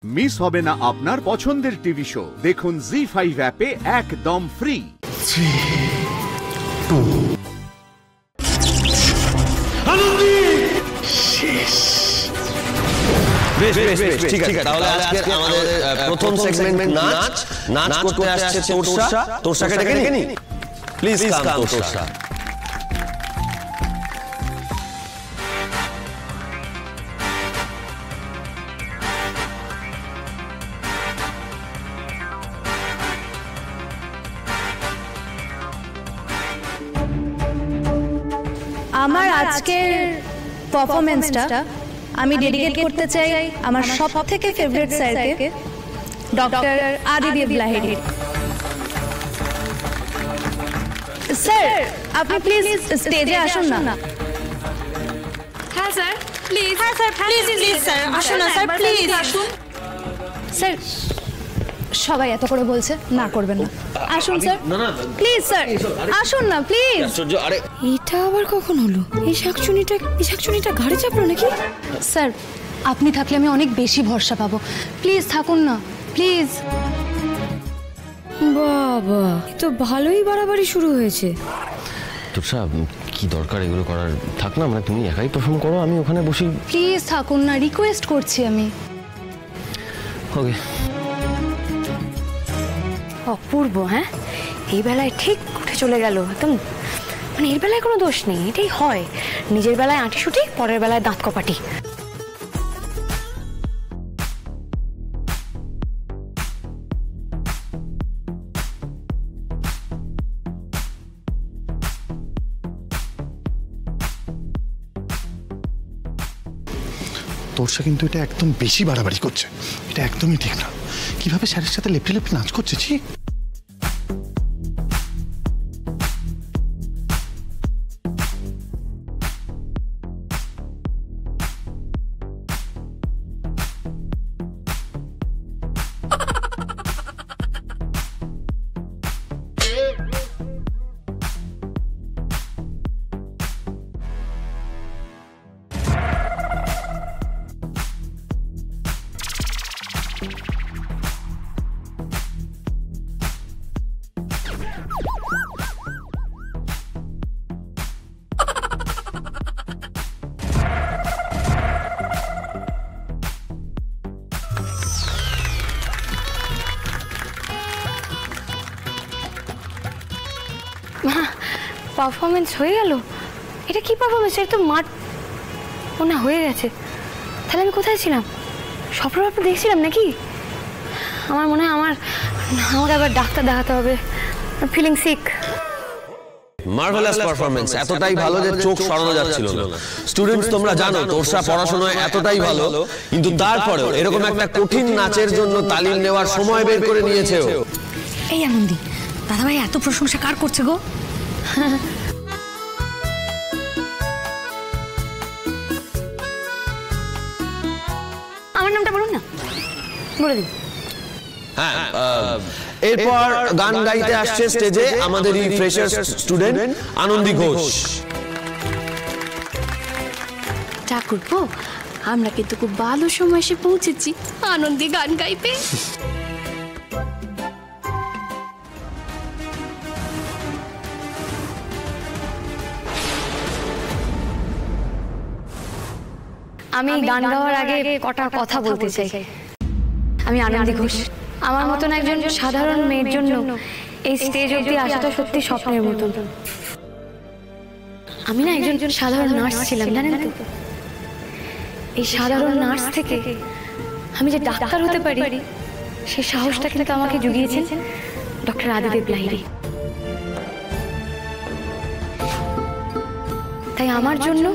Miss হবে না আপনার পছন্দের টিভি শো। দেখুন জি5 অ্যাপে একদম ফ্রি। ঠিক আছে, তাহলে আজকে আমাদের প্রথম সেগমেন্ট নাচ করতে আসছে তোরসা। তোরসাকে ডেকে নি, প্লিজ কাম তোরসা। আমার আজকের পারফরম্যান্সটা আমি ডেডিকেট করতে চাই আমার সবথেকে ফেভারিট স্যারকে, ডক্টর আদিদেব লাহিড়ী। স্যার, আপনি প্লিজ স্টেজে আসুন না। হ্যাঁ স্যার, প্লিজ। হ্যাঁ স্যার, প্লিজ প্লিজ স্যার আসুন না স্যার, প্লিজ আসুন। স্যার, সবাই এত করে বলছে, না করবেন না। আসুন স্যার, প্লিজ স্যার আসুন না প্লিজ। আরে এটা আবার কখন হলো? এই শাকচুনিটা ঘাড়ে চাপলো নাকি? স্যার, আপনি থাকলে আমি অনেক বেশি ভরসা পাবো। প্লিজ থাকুন না, প্লিজ। বাবা, এ তো ভালোই বাড়াবাড়ি শুরু হয়েছে। তোরসা, কি দরকার এগুলো করার? থাক না, মানে তুমি একাই পারফর্ম করো, আমি ওখানে বসি। প্লিজ থাকুন না, রিকোয়েস্ট করছি আমি। ওকে। অপূর্ব, হ্যাঁ এই বেলায় ঠিক উঠে চলে গেল একদম। মানে এর বেলায় কোনো দোষ নেই, এটাই হয়। নিজের বেলায় আঁটিশুটি, পরের বেলায় দাঁত কপাটি। তোরসা কিন্তু এটা একদম বেশি বাড়াবাড়ি করছে, এটা একদমই ঠিক না। কিভাবে স্যারের সাথে লেপটে লেপটে নাচ করছে, ছি। পারফরমেন্স হয়ে গেল? এটা কি পারফরমেন্স? এটা তো মাঠ না হয়ে গেছে। তাহলে আমি কোথায় ছিলাম? স্বপ্ন দেখছিলাম নাকি? আমার মনে হয় আমাকে আবার ডাক্তার দেখাতে হবে। Feeling sick. মার্ভেলাস পারফরম্যান্স, এতটাই ভালো যে চোখ সরানো যাচ্ছিল না। স্টুডেন্টস, তোমরা জানো তোরসা পড়াশোনায় এতটাই ভালো, কিন্তু তারপরেও এরকম একটা কঠিন নাচের জন্য তালিম নেওয়ার সময় বের করে নিয়েছে ও। এই আনন্দি, দাদাভাই এত প্রশংসা কার করছে গো? আমার নামটা বলুন না, বলে দিন। হ্যাঁ, এরপর গান গাইতে আসছে স্টেজে আমাদের এই ফ্রেশার স্টুডেন্ট আনন্দি ঘোষ। ঠাকুরপো, আমরা কিন্তু খুব ভালো সময় এসে পৌঁছেছি আনন্দি গান গাইতে। আমি গান গাওয়ার আগে কটা কথা বলতে চাই। আমি আনন্দি ঘোষ। আমার মতন একজন সাধারণ মেয়ের জন্য এই স্টেজ অবধি আসাটা সত্যি স্বপ্নের মতন। আমি না একজন সাধারণ নার্স ছিলাম, জানেন তো? এই সাধারণ নার্স থেকে আমি যে ডাক্তার হতে পারি, সেই সাহসটা কিন্তু আমাকে জুগিয়েছেন ডক্টর আদিদেব লাহিড়ী। তাই আমার জন্য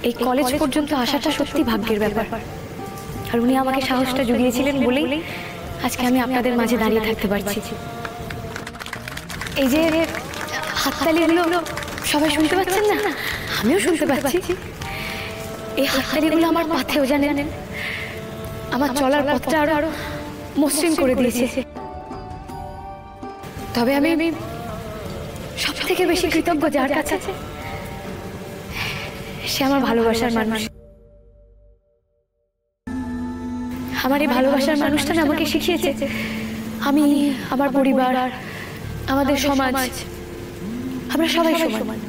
এই কলেজ পর্যন্ত আসাটা সত্যি ভাগ্যের ব্যাপার। আর উনি আমাকে সাহসটা জুগিয়েছিলেন বলেই আজকে আমি আপনাদের মাঝে দাঁড়িয়ে থাকতে পারছি। এই যে হাততালিগুলো সবাই শুনতে পাচ্ছেন না? আমিও শুনতে পাচ্ছি। এই হাততালিগুলো আমার পাথেও, জানেন, আমার চলার পথটা আরো মসৃণ করে দিয়েছে। তবে আমি সব থেকে বেশি কৃতজ্ঞ যার কাছে, সে আমার ভালোবাসার মানুষ। আমার এই ভালোবাসার মানুষটা না আমাকে শিখিয়েছে আমি, আমার পরিবার, আমাদের সমাজ, আমরা সবাই সমান।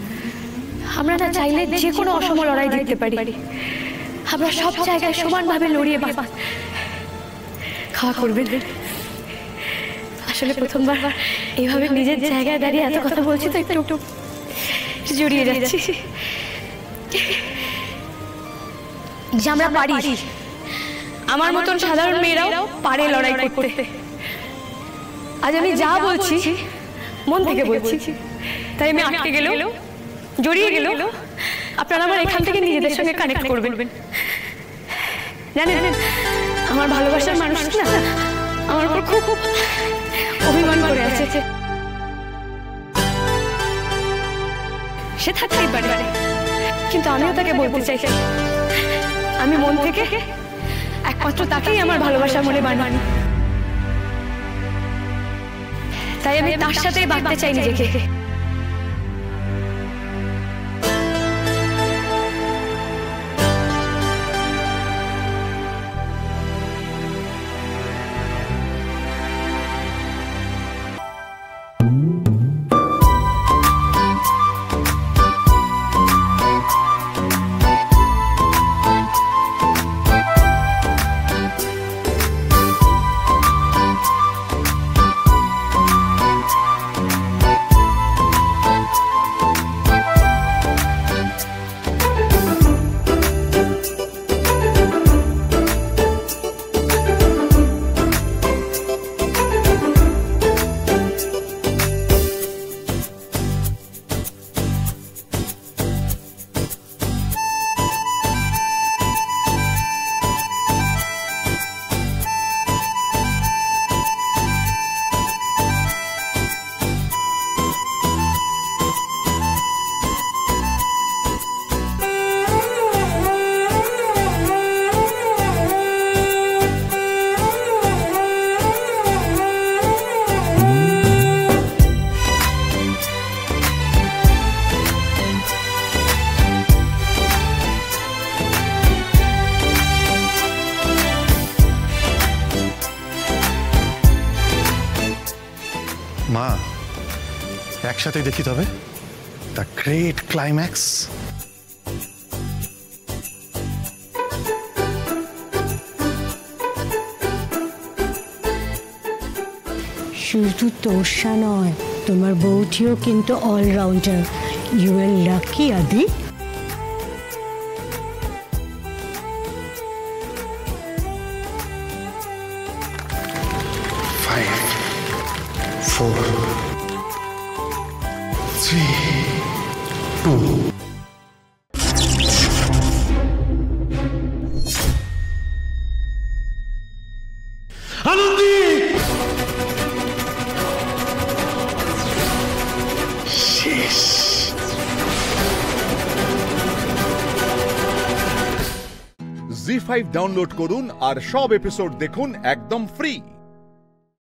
আমরা না চাইলে যে কোনো অসম লড়াই জিততে পারি। আমরা সব জায়গায় সমানভাবে লড়িয়ে খাওয়া করবেন। আসলে প্রথমবার এইভাবে নিজের জায়গায় দাঁড়িয়ে এত কথা বলছি তো একটু জড়িয়ে যাচ্ছি। যে আমরা পারি, আমার মতন সাধারণ মেয়েরাও পারে লড়াই করতে। আজ আমি যা বলছি মন থেকে বলছি, তাই আমি আটকে গেলেও, জড়িয়ে গেলেও আপনারা আমার এখান থেকে নিজেদের সঙ্গে কানেক্ট করবেন। জানেন, আমার ভালোবাসার মানুষটা না আমার উপর খুব খুব অভিমান করে আছে। সে থাকতেই পারে, কিন্তু আমিও তাকে বলতে চাই আমি মন থেকে একমাত্র তাকেই আমার ভালোবাসা মনে মানি। তাই আমি তার সাথেই বাঁধতে চাই নিজেকে। মা, একসাথে দেখি তবে দ্য গ্রেট ক্লাইম্যাক্স। শুধু তোরসা নয়, তোমার বউটিও কিন্তু অলরাউন্ডার। ইউ আর লাকি আদি। 5, 4, 3, 2. আনন্দী! শেষ। জি5 ডাউনলোড করুন আর সব এপিসোড দেখুন একদম ফ্রি।